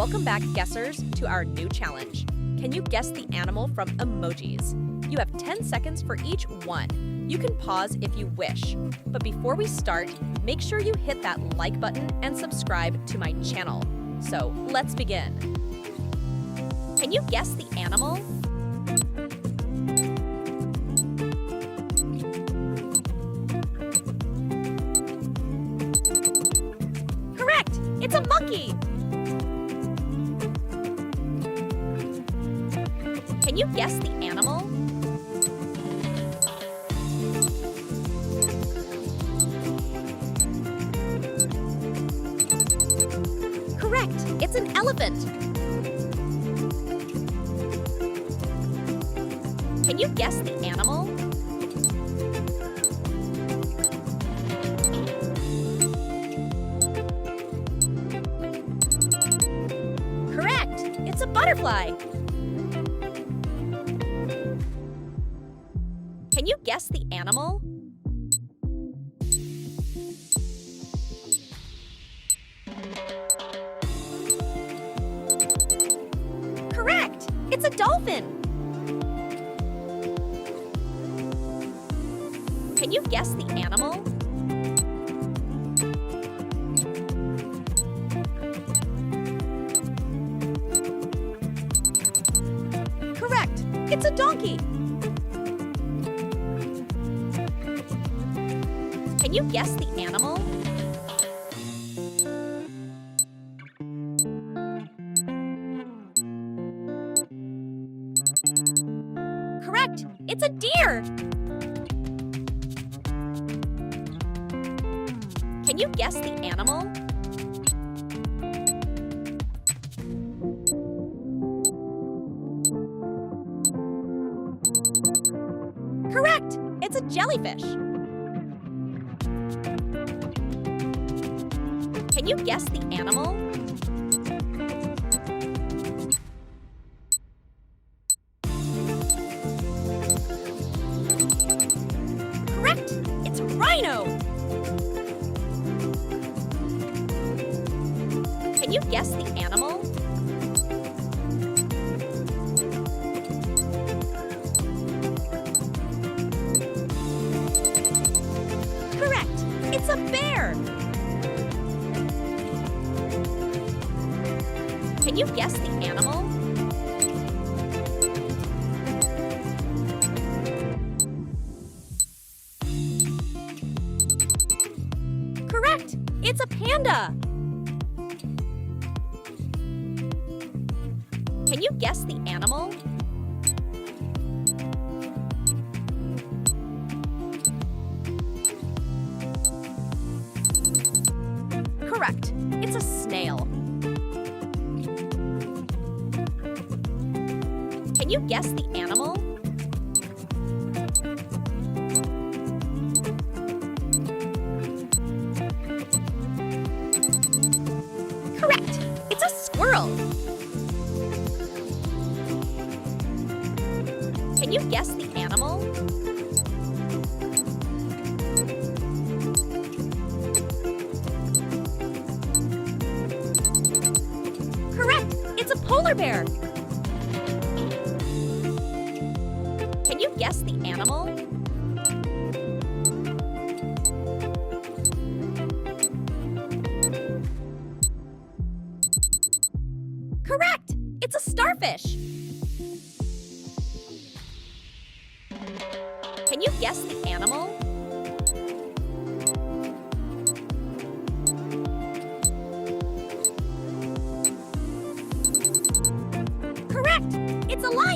Welcome back, guessers, to our new challenge. Can you guess the animal from emojis? You have 10 seconds for each one. You can pause if you wish. But before we start, make sure you hit that like button and subscribe to my channel. So let's begin. Can you guess the animal? Correct! It's a monkey! Can you guess the animal? Correct! It's an elephant! Can you guess the animal? Correct! It's a butterfly! Can you guess the animal? Correct! It's a dolphin! Can you guess the animal? Correct! It's a donkey! Can you guess the animal? Correct! It's a deer! Can you guess the animal? Correct! It's a jellyfish! Can you guess the animal? Correct! It's a rhino! Can you guess the animal? Correct! It's a bear! Can you guess the animal? Correct! It's a panda! Can you guess the animal? Correct! It's a snail. Can you guess the animal? Correct! It's a squirrel! Can you guess the animal? Correct! It's a polar bear! Can you guess the animal? Correct! It's a starfish! Can you guess the animal? Correct! It's a lion!